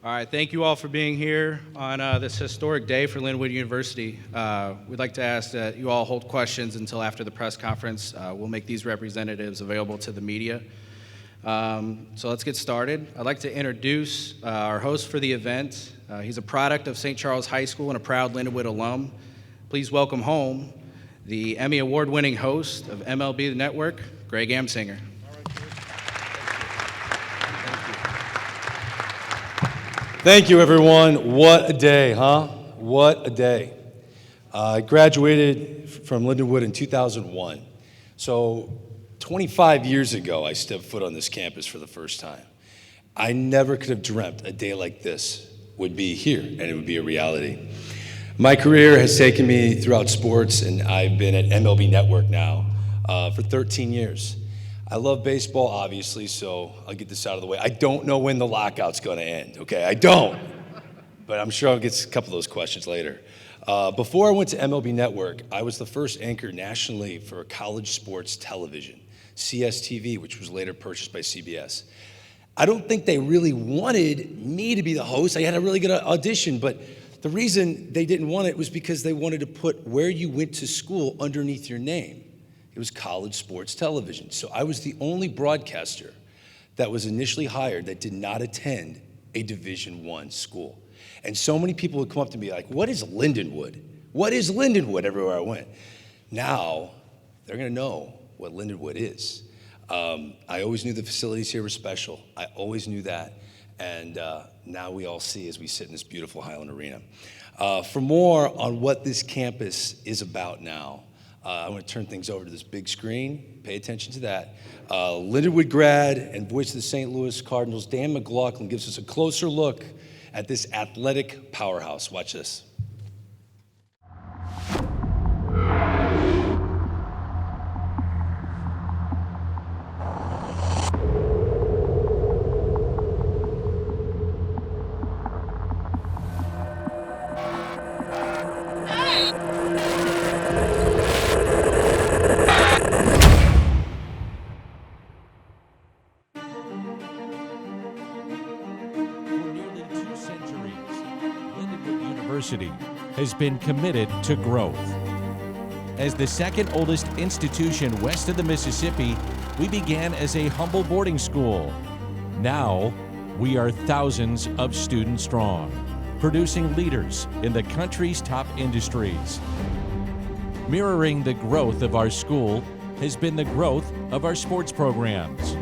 All right, thank you all for being here on this historic day for Lindenwood University. We'd like to ask that you all hold questions until after the press conference. We'll make these representatives available to the media. So let's get started. I'd like to introduce our host for the event. He's a product of St. Charles High School and a proud Lindenwood alum. Please welcome home the Emmy Award-winning host of MLB Network, Greg Amsinger. Thank you, everyone. What a day, huh? What a day. I graduated from Lindenwood in 2001. So 25 years ago, I stepped foot on this campus for the first time. I never could have dreamt a day like this would be here, and it would be a reality. My career has taken me throughout sports, and I've been at MLB Network now for 13 years. I love baseball, obviously, so I'll get this out of the way. I don't know when the lockout's going to end, okay? I don't. But I'm sure I'll get a couple of those questions later. Before I went to MLB Network, I was the first anchor nationally for college sports television, CSTV, which was later purchased by CBS. I don't think they really wanted me to be the host. I had a really good audition, but the reason they didn't want it was because they wanted to put where you went to school underneath your name. It was college sports television. So I was the only broadcaster that was initially hired that did not attend a Division I school. And so many people would come up to me like, what is Lindenwood? What is Lindenwood everywhere I went? Now, they're gonna know what Lindenwood is. I always knew the facilities here were special. I always knew that. And now we all see as we sit in this beautiful Highland Arena. For more on what this campus is about now, I'm going to turn things over to this big screen. Pay attention to that. Lindenwood grad and voice of the St. Louis Cardinals, Dan McLaughlin, gives us a closer look at this athletic powerhouse. Watch this. Has been committed to growth. As the second oldest institution west of the Mississippi, we began as a humble boarding school. Now, we are thousands of students strong, producing leaders in the country's top industries. Mirroring the growth of our school has been the growth of our sports programs.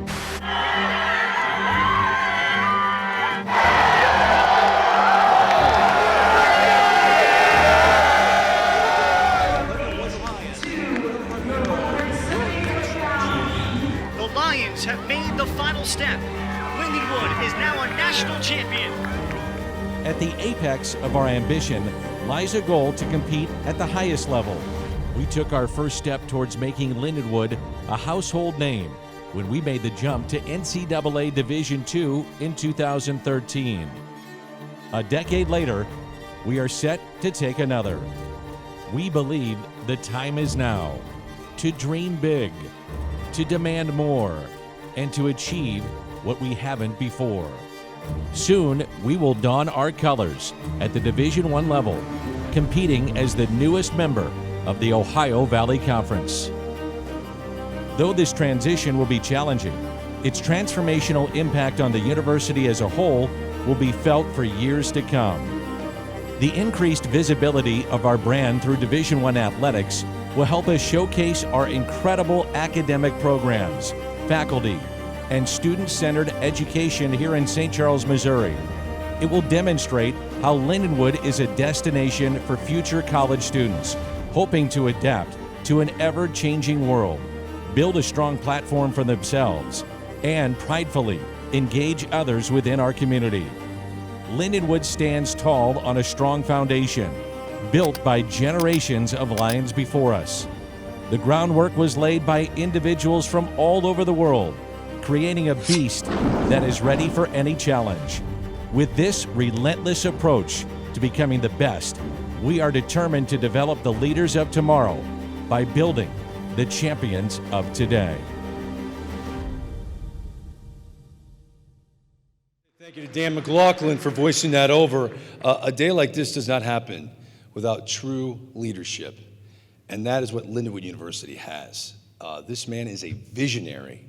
Have made the final step. Lindenwood is now a national champion. At the apex of our ambition lies a goal to compete at the highest level. We took our first step towards making Lindenwood a household name when we made the jump to NCAA Division II in 2013. A decade later, we are set to take another. We believe the time is now to dream big, to demand more, and to achieve what we haven't before. Soon, we will don our colors at the Division I level, competing as the newest member of the Ohio Valley Conference. Though this transition will be challenging, its transformational impact on the university as a whole will be felt for years to come. The increased visibility of our brand through Division I athletics will help us showcase our incredible academic programs, faculty, and student-centered education here in St. Charles, Missouri. It will demonstrate how Lindenwood is a destination for future college students, hoping to adapt to an ever-changing world, build a strong platform for themselves, and pridefully engage others within our community. Lindenwood stands tall on a strong foundation, built by generations of Lions before us. The groundwork was laid by individuals from all over the world, creating a beast that is ready for any challenge. With this relentless approach to becoming the best, we are determined to develop the leaders of tomorrow by building the champions of today. Thank you to Dan McLaughlin for voicing that over. A day like this does not happen without true leadership, and that is what Lindenwood University has. This man is a visionary,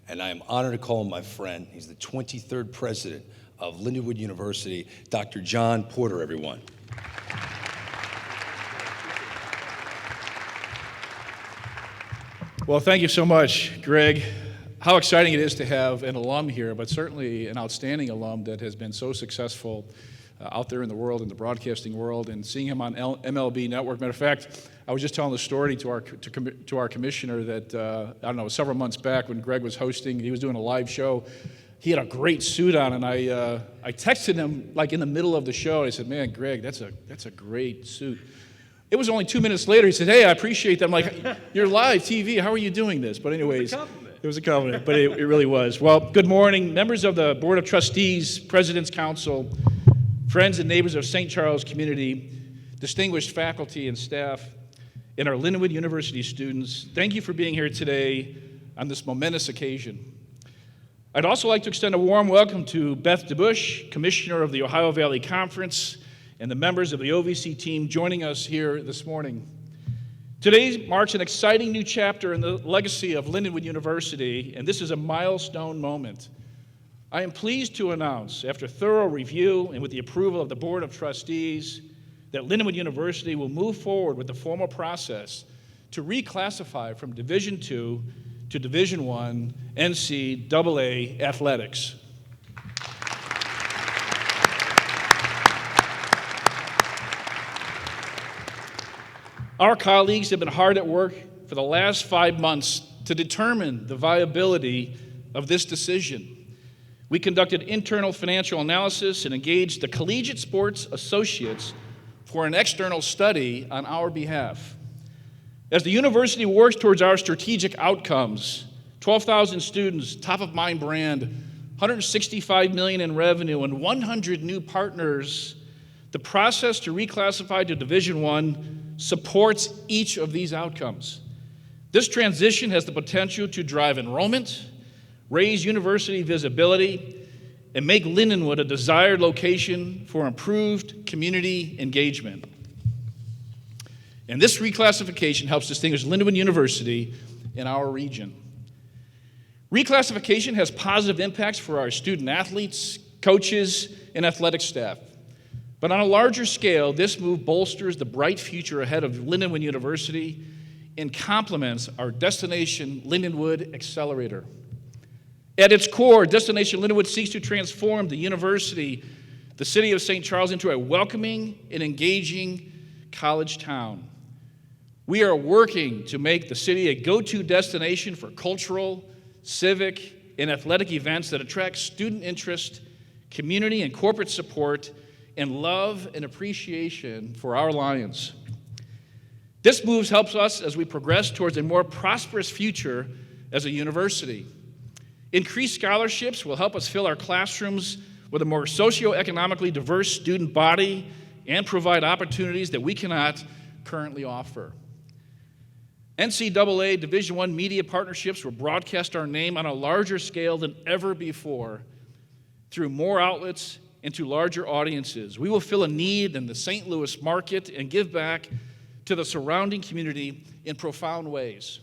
and I am honored to call him my friend. He's the 23rd president of Lindenwood University, Dr. John Porter, everyone. Well, thank you so much, Greg. How exciting it is to have an alum here, but certainly an outstanding alum that has been so successful out there in the world, in the broadcasting world, and seeing him on MLB Network. Matter of fact, I was just telling the story to our commissioner that, I don't know, several months back when Greg was hosting, he was doing a live show. He had a great suit on, and I texted him like in the middle of the show. I said, "Man, Greg, that's a great suit." It was only 2 minutes later. He said, "Hey, I appreciate that." I'm like, "You're live TV. How are you doing this?" But anyways, it was a compliment, but it really was. Well, good morning, members of the Board of Trustees, President's Council, friends and neighbors of St. Charles community, distinguished faculty and staff, and our Lindenwood University students. Thank you for being here today on this momentous occasion. I'd also like to extend a warm welcome to Beth DeBush, Commissioner of the Ohio Valley Conference, and the members of the OVC team joining us here this morning. Today marks an exciting new chapter in the legacy of Lindenwood University, and this is a milestone moment. I am pleased to announce, after thorough review and with the approval of the Board of Trustees, that Lindenwood University will move forward with the formal process to reclassify from Division II to Division I NCAA athletics. Our colleagues have been hard at work for the last 5 months to determine the viability of this decision. We conducted internal financial analysis and engaged the Collegiate Sports Associates for an external study on our behalf. As the university works towards our strategic outcomes, 12,000 students, top-of-mind brand, $165 million in revenue, and 100 new partners, the process to reclassify to Division I supports each of these outcomes. This transition has the potential to drive enrollment, raise university visibility, and make Lindenwood a desired location for improved community engagement. And this reclassification helps distinguish Lindenwood University in our region. Reclassification has positive impacts for our student athletes, coaches, and athletic staff. But on a larger scale, this move bolsters the bright future ahead of Lindenwood University and complements our Destination Lindenwood Accelerator. At its core, Destination Lindenwood seeks to transform the university, the city of St. Charles, into a welcoming and engaging college town. We are working to make the city a go-to destination for cultural, civic, and athletic events that attract student interest, community and corporate support, and love and appreciation for our Lions. This move helps us as we progress towards a more prosperous future as a university. Increased scholarships will help us fill our classrooms with a more socioeconomically diverse student body and provide opportunities that we cannot currently offer. NCAA Division I media partnerships will broadcast our name on a larger scale than ever before through more outlets and to larger audiences. We will fill a need in the St. Louis market and give back to the surrounding community in profound ways.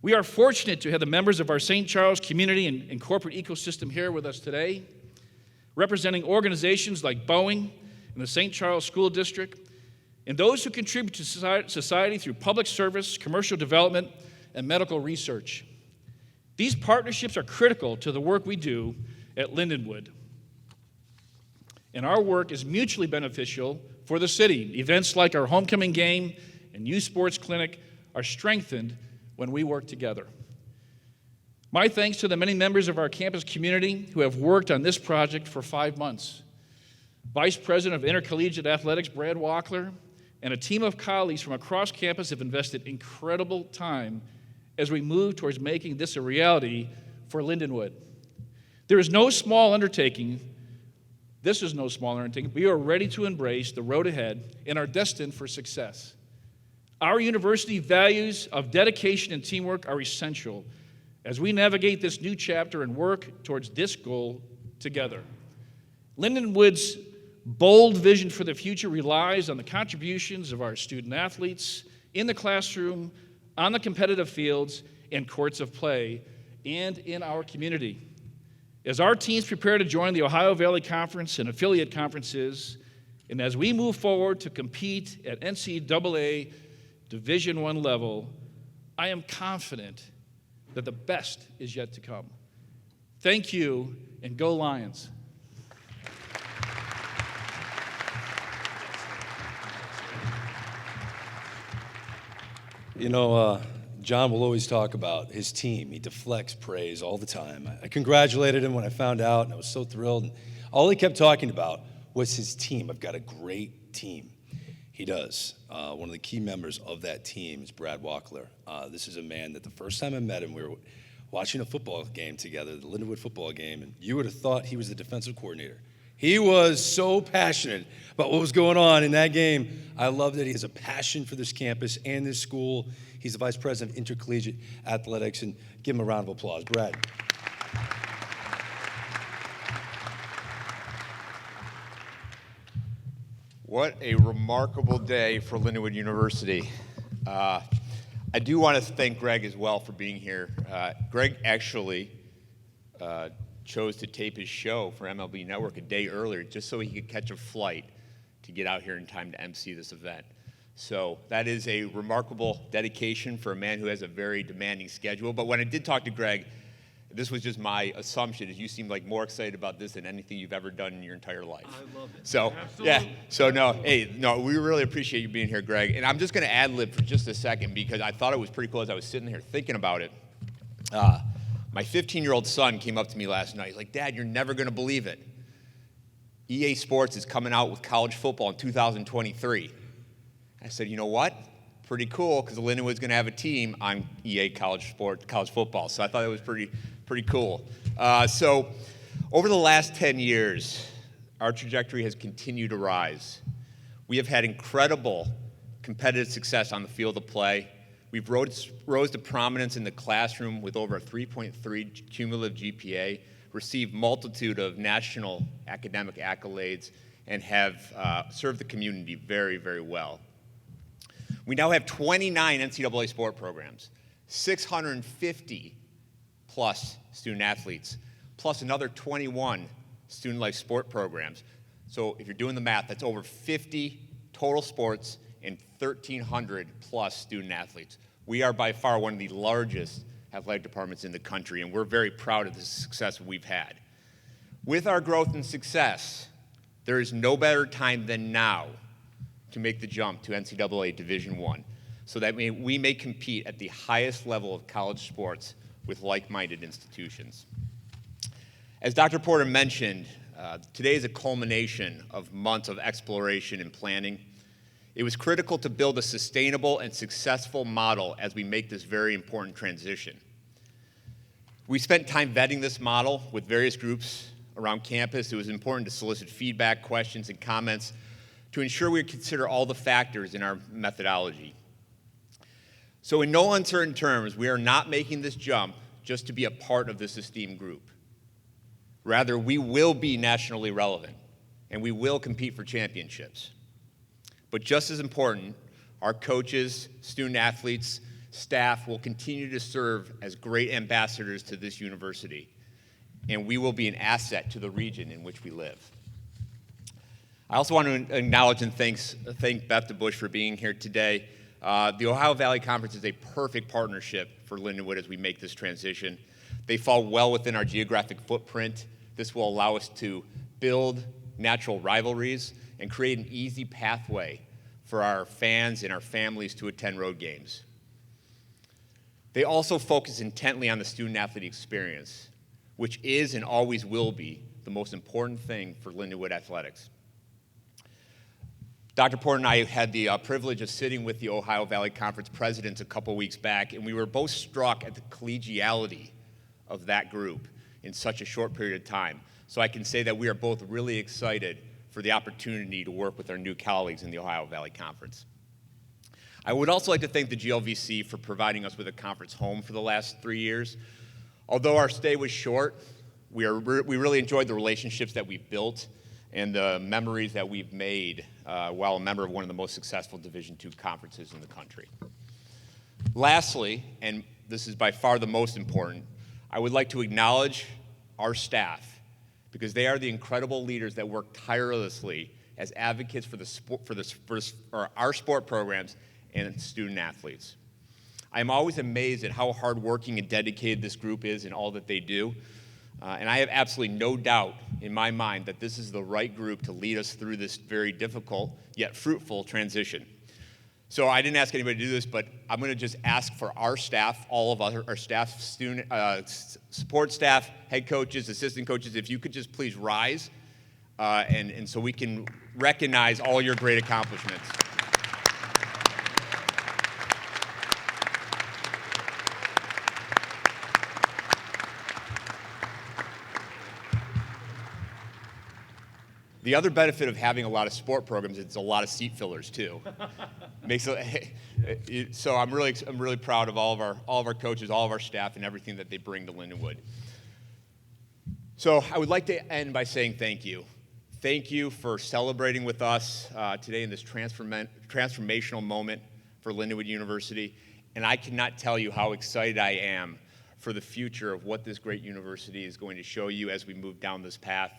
We are fortunate to have the members of our St. Charles community and corporate ecosystem here with us today, representing organizations like Boeing and the St. Charles School District, and those who contribute to society through public service, commercial development, and medical research. These partnerships are critical to the work we do at Lindenwood. And our work is mutually beneficial for the city. Events like our homecoming game and youth sports clinic are strengthened when we work together. My thanks to the many members of our campus community who have worked on this project for 5 months. Vice President of Intercollegiate Athletics, Brad Walkler, and a team of colleagues from across campus have invested incredible time as we move towards making this a reality for Lindenwood. There is no small undertaking. This is no small undertaking. We are ready to embrace the road ahead and are destined for success. Our university values of dedication and teamwork are essential as we navigate this new chapter and work towards this goal together. Lindenwood's bold vision for the future relies on the contributions of our student athletes in the classroom, on the competitive fields and courts of play, and in our community. As our teams prepare to join the Ohio Valley Conference and affiliate conferences, and as we move forward to compete at NCAA Division I level, I am confident that the best is yet to come. Thank you, and go Lions. You know, John will always talk about his team. He deflects praise all the time. I congratulated him when I found out, and I was so thrilled. And all he kept talking about was his team. I've got a great team. He does. One of the key members of that team is Brad Walkler. This is a man that the first time I met him, we were watching a football game together, the Lindenwood football game, and you would have thought he was the defensive coordinator. He was so passionate about what was going on in that game. I love that he has a passion for this campus and this school. He's the vice president of intercollegiate athletics, and give him a round of applause. Brad. What a remarkable day for Lindenwood University. I do want to thank Greg as well for being here. Greg actually chose to tape his show for MLB Network a day earlier just so he could catch a flight to get out here in time to MC this event. So that is a remarkable dedication for a man who has a very demanding schedule. But when I did talk to Greg, this was just my assumption, is you seem like more excited about this than anything you've ever done in your entire life. I love it. So, absolutely. Yeah. So, no, we really appreciate you being here, Greg. And I'm just going to ad-lib for just a second because I thought it was pretty cool as I was sitting here thinking about it. My 15-year-old son came up to me last night. He's like, Dad, you're never going to believe it. EA Sports is coming out with college football in 2023. I said, you know what? Pretty cool, because Lindenwood's going to have a team on EA college football. So I thought it was pretty cool. So over the last 10 years, our trajectory has continued to rise. We have had incredible competitive success on the field of play. We've rose to prominence in the classroom with over a 3.3 cumulative GPA, received multitude of national academic accolades, and have served the community very, very well. We now have 29 NCAA sport programs, 650 plus student athletes, plus another 21 student life sport programs. So if you're doing the math, that's over 50 total sports and 1,300 plus student athletes. We are by far one of the largest athletic departments in the country, and we're very proud of the success we've had. With our growth and success, there is no better time than now to make the jump to NCAA Division I, so that we may compete at the highest level of college sports with like-minded institutions. As Dr. Porter mentioned, today is a culmination of months of exploration and planning. It was critical to build a sustainable and successful model as we make this very important transition. We spent time vetting this model with various groups around campus. It was important to solicit feedback, questions, and comments to ensure we consider all the factors in our methodology. So in no uncertain terms, we are not making this jump just to be a part of this esteemed group. Rather, we will be nationally relevant, and we will compete for championships. But just as important, our coaches, student athletes, staff will continue to serve as great ambassadors to this university, and we will be an asset to the region in which we live. I also want to acknowledge and thank Beth DeBush for being here today. The Ohio Valley Conference is a perfect partnership for Lindenwood as we make this transition. They fall well within our geographic footprint. This will allow us to build natural rivalries and create an easy pathway for our fans and our families to attend road games. They also focus intently on the student-athlete experience, which is and always will be the most important thing for Lindenwood athletics. Dr. Porter and I had the privilege of sitting with the Ohio Valley Conference presidents a couple weeks back, and we were both struck at the collegiality of that group in such a short period of time. So I can say that we are both really excited for the opportunity to work with our new colleagues in the Ohio Valley Conference. I would also like to thank the GLVC for providing us with a conference home for the last 3 years. Although our stay was short, we really enjoyed the relationships that we've built and the memories that we've made while a member of one of the most successful Division II conferences in the country. Lastly, and this is by far the most important, I would like to acknowledge our staff because they are the incredible leaders that work tirelessly as advocates for our sport programs and student athletes. I am always amazed at how hardworking and dedicated this group is in all that they do. And I have absolutely no doubt in my mind that this is the right group to lead us through this very difficult yet fruitful transition. So I didn't ask anybody to do this, but I'm going to just ask for our staff, all of our staff, support staff, head coaches, assistant coaches, if you could just please rise, and so we can recognize all your great accomplishments. The other benefit of having a lot of sport programs is it's a lot of seat fillers too. So I'm really proud of all of our coaches, all of our staff, and everything that they bring to Lindenwood. So I would like to end by saying thank you. Thank you for celebrating with us today in this transformational moment for Lindenwood University. And I cannot tell you how excited I am for the future of what this great university is going to show you as we move down this path.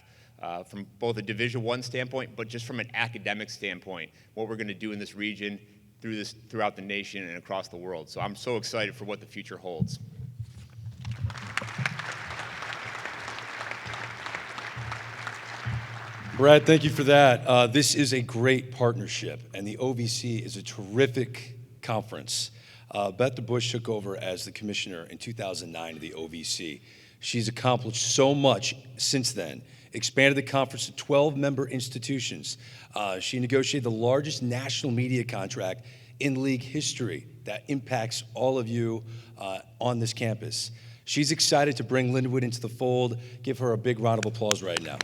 From both a Division I standpoint, but just from an academic standpoint, what we're going to do in this region, throughout the nation and across the world. So I'm so excited for what the future holds. Brad, thank you for that. This is a great partnership, and the OVC is a terrific conference. Beth DeBush took over as the commissioner in 2009 of the OVC. She's accomplished so much since then. Expanded the conference to 12 member institutions. She negotiated the largest national media contract in league history that impacts all of you on this campus. She's excited to bring Lindenwood into the fold. Give her a big round of applause right now.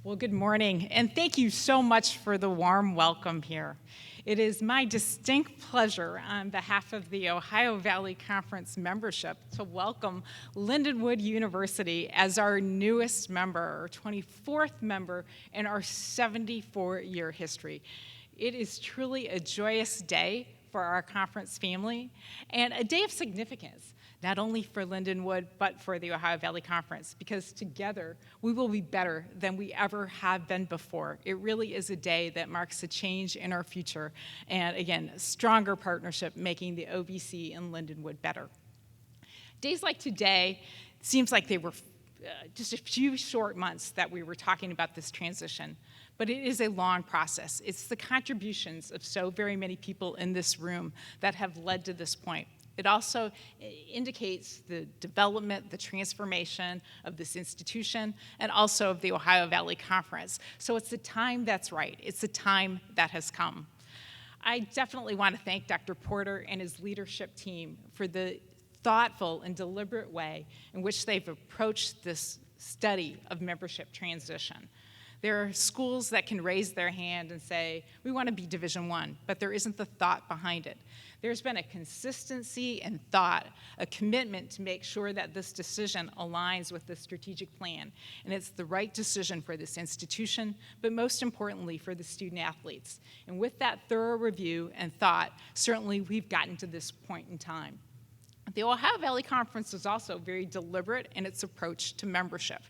Well, good morning, and thank you so much for the warm welcome here. It is my distinct pleasure on behalf of the Ohio Valley Conference membership to welcome Lindenwood University as our newest member, our 24th member in our 74-year history. It is truly a joyous day for our conference family and a day of significance, not only for Lindenwood, but for the Ohio Valley Conference, because together we will be better than we ever have been before. It really is a day that marks a change in our future, and again, a stronger partnership making the OVC and Lindenwood better. Days like today, seems like they were just a few short months that we were talking about this transition, but it is a long process. It's the contributions of so very many people in this room that have led to this point. It also indicates the development, the transformation of this institution, and also of the Ohio Valley Conference. So it's the time that's right. It's the time that has come. I definitely want to thank Dr. Porter and his leadership team for the thoughtful and deliberate way in which they've approached this study of membership transition. There are schools that can raise their hand and say, we want to be Division I, but there isn't the thought behind it. There's been a consistency and thought, a commitment to make sure that this decision aligns with the strategic plan. And it's the right decision for this institution, but most importantly for the student athletes. And with that thorough review and thought, certainly we've gotten to this point in time. The Ohio Valley Conference is also very deliberate in its approach to membership.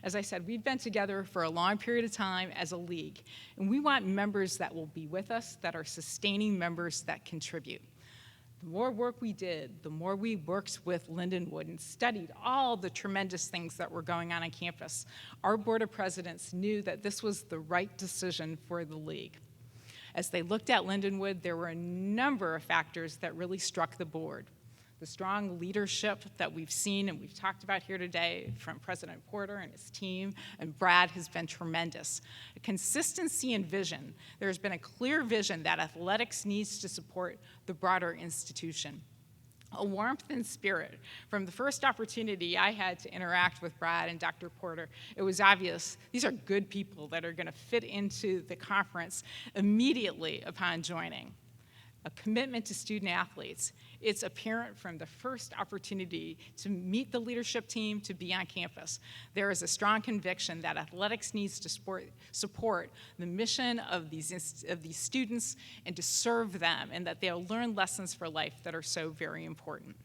As I said, we've been together for a long period of time as a league, and we want members that will be with us, that are sustaining members that contribute. The more work we did, the more we worked with Lindenwood and studied all the tremendous things that were going on campus. Our Board of Presidents knew that this was the right decision for the league. As they looked at Lindenwood, there were a number of factors that really struck the board. The strong leadership that we've seen and we've talked about here today from President Porter and his team, and Brad has been tremendous. A consistency in vision. There's been a clear vision that athletics needs to support the broader institution. A warmth and spirit. From the first opportunity I had to interact with Brad and Dr. Porter, it was obvious these are good people that are going to fit into the conference immediately upon joining. a commitment to student athletes. It's apparent from the first opportunity to meet the leadership team, to be on campus. There is a strong conviction that athletics needs to support the mission of these students and to serve them, and that they'll learn lessons for life that are so very important.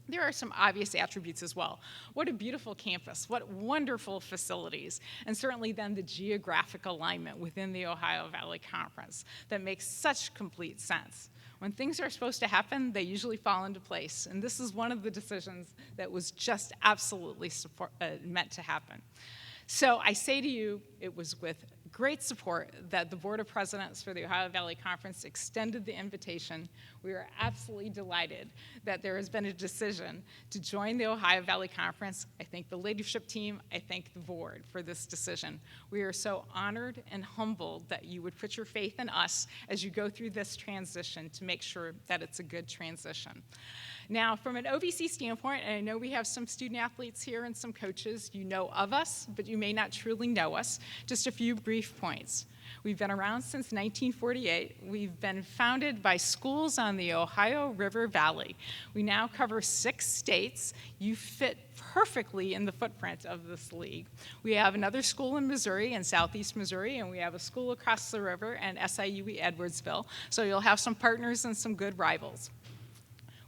There are some obvious attributes as well. What a beautiful campus, what wonderful facilities, and certainly then the geographic alignment within the Ohio Valley Conference that makes such complete sense. When things are supposed to happen, they usually fall into place, and this is one of the decisions that was just absolutely meant to happen. So I say to you, it was with great support that the Board of Presidents for the Ohio Valley Conference extended the invitation. We are absolutely delighted that there has been a decision to join the Ohio Valley Conference. I thank the leadership team, I thank the board for this decision. We are so honored and humbled that you would put your faith in us as you go through this transition to make sure that it's a good transition. Now, from an OVC standpoint, and I know we have some student athletes here and some coaches, you know of us, but you may not truly know us. Just a few brief points. We've been around since 1948. We've been founded by schools on the Ohio River Valley. We now cover 6 states. You fit perfectly in the footprint of this league. We have another school in Missouri, in southeast Missouri, and we have a school across the river in SIUE Edwardsville. So you'll have some partners and some good rivals.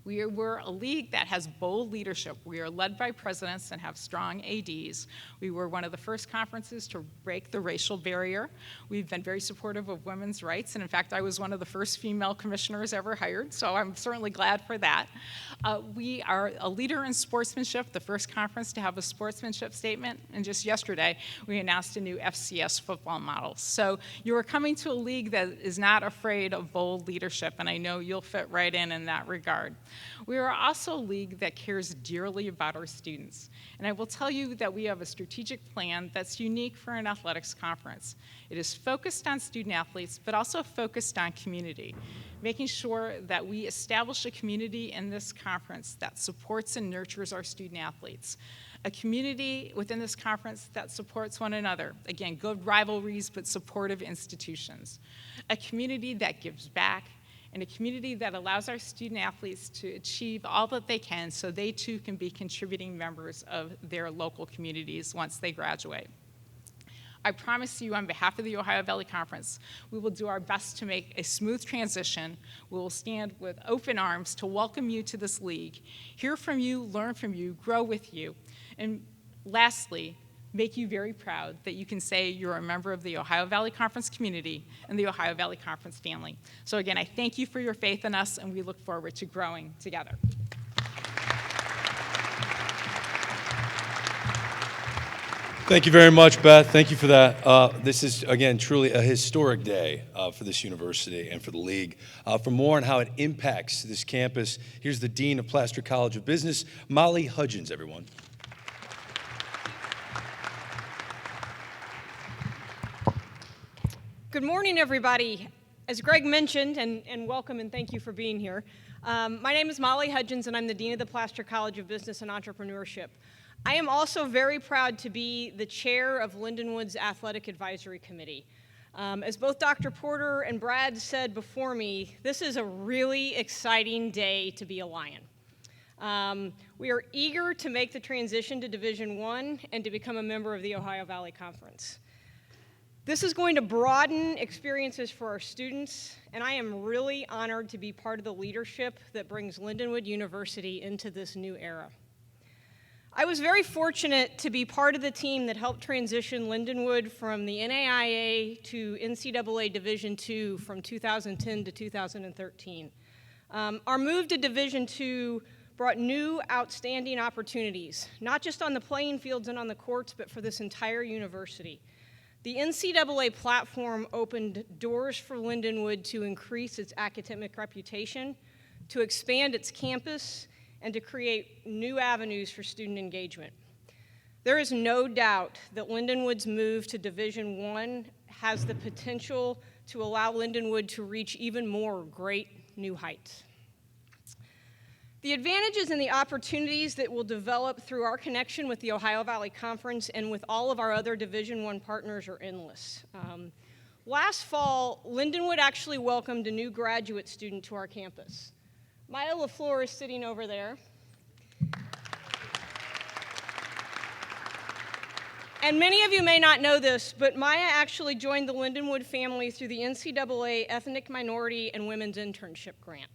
We're a league that has bold leadership. We are led by presidents and have strong ADs. We were one of the first conferences to break the racial barrier. We've been very supportive of women's rights, and in fact, I was one of the first female commissioners ever hired, so I'm certainly glad for that. We are a leader in sportsmanship, the first conference to have a sportsmanship statement, and just yesterday, we announced a new FCS football model. So you are coming to a league that is not afraid of bold leadership, and I know you'll fit right in that regard. We are also a league that cares dearly about our students. And I will tell you that we have a strategic plan that's unique for an athletics conference. It is focused on student athletes, but also focused on community, making sure that we establish a community in this conference that supports and nurtures our student athletes. A community within this conference that supports one another. Again, good rivalries, but supportive institutions. A community that gives back, and a community that allows our student athletes to achieve all that they can so they too can be contributing members of their local communities once they graduate. I promise you on behalf of the Ohio Valley Conference, we will do our best to make a smooth transition. We will stand with open arms to welcome you to this league, hear from you, learn from you, grow with you, and lastly, make you very proud that you can say you're a member of the Ohio Valley Conference community and the Ohio Valley Conference family. So again, I thank you for your faith in us, and we look forward to growing together. Thank you very much, Beth. Thank you for that. This is, again, truly a historic day for this university and for the league. For more on how it impacts this campus, here's the Dean of Plaster College of Business, Molly Hudgins, everyone. Good morning, everybody. As Greg mentioned, and welcome and thank you for being here, my name is Molly Hudgins, and I'm the Dean of the Plaster College of Business and Entrepreneurship. I am also very proud to be the chair of Lindenwood's Athletic Advisory Committee. As both Dr. Porter and Brad said before me, this is a really exciting day to be a Lion. We are eager to make the transition to Division I and to become a member of the Ohio Valley Conference. This is going to broaden experiences for our students, and I am really honored to be part of the leadership that brings Lindenwood University into this new era. I was very fortunate to be part of the team that helped transition Lindenwood from the NAIA to NCAA Division II from 2010 to 2013. Our move to Division II brought new outstanding opportunities, not just on the playing fields and on the courts, but for this entire university. The NCAA platform opened doors for Lindenwood to increase its academic reputation, to expand its campus, and to create new avenues for student engagement. There is no doubt that Lindenwood's move to Division I has the potential to allow Lindenwood to reach even more great new heights. The advantages and the opportunities that will develop through our connection with the Ohio Valley Conference and with all of our other Division I partners are endless. Last fall, Lindenwood actually welcomed a new graduate student to our campus. Maya LaFleur is sitting over there. And many of you may not know this, but Maya actually joined the Lindenwood family through the NCAA Ethnic Minority and Women's Internship Grant.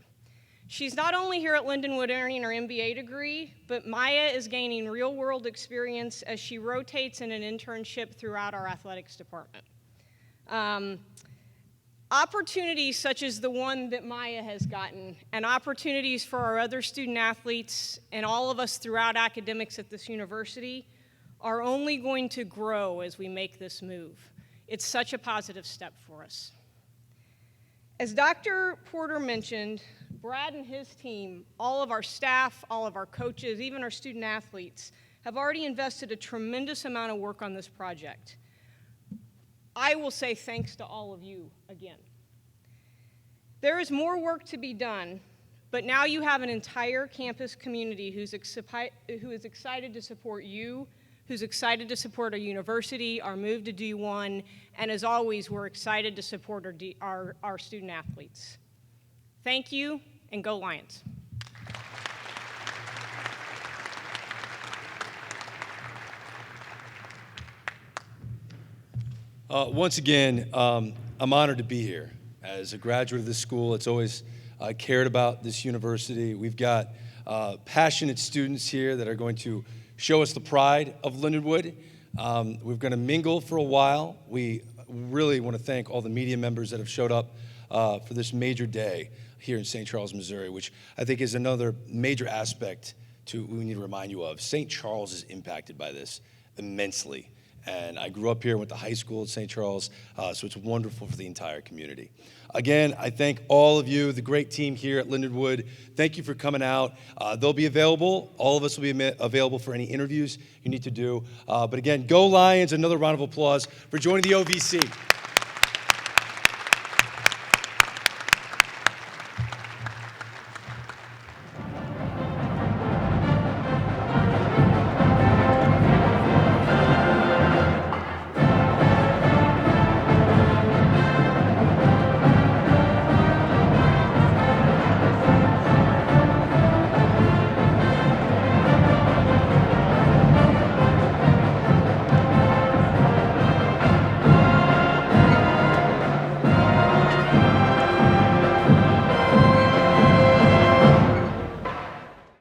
She's not only here at Lindenwood earning her MBA degree, but Maya is gaining real-world experience as she rotates in an internship throughout our athletics department. Opportunities such as the one that Maya has gotten, and opportunities for our other student athletes and all of us throughout academics at this university are only going to grow as we make this move. It's such a positive step for us. As Dr. Porter mentioned, Brad and his team, all of our staff, all of our coaches, even our student athletes, have already invested a tremendous amount of work on this project. I will say thanks to all of you again. There is more work to be done, but now you have an entire campus community who is excited to support you, who's excited to support our university, our move to D1, and as always, we're excited to support our student athletes. Thank you, and go Lions. Once again, I'm honored to be here. As a graduate of this school, it's always cared about this university. We've got passionate students here that are going to show us the pride of Lindenwood. We're going to mingle for a while. We really want to thank all the media members that have showed up for this major day here in St. Charles, Missouri, which I think is another major aspect we need to remind you of. St. Charles is impacted by this immensely. And I grew up here, went to high school at St. Charles, so it's wonderful for the entire community. Again, I thank all of you, the great team here at Lindenwood. Thank you for coming out. They'll be available. All of us will be available for any interviews you need to do. But again, go Lions. Another round of applause for joining the OVC.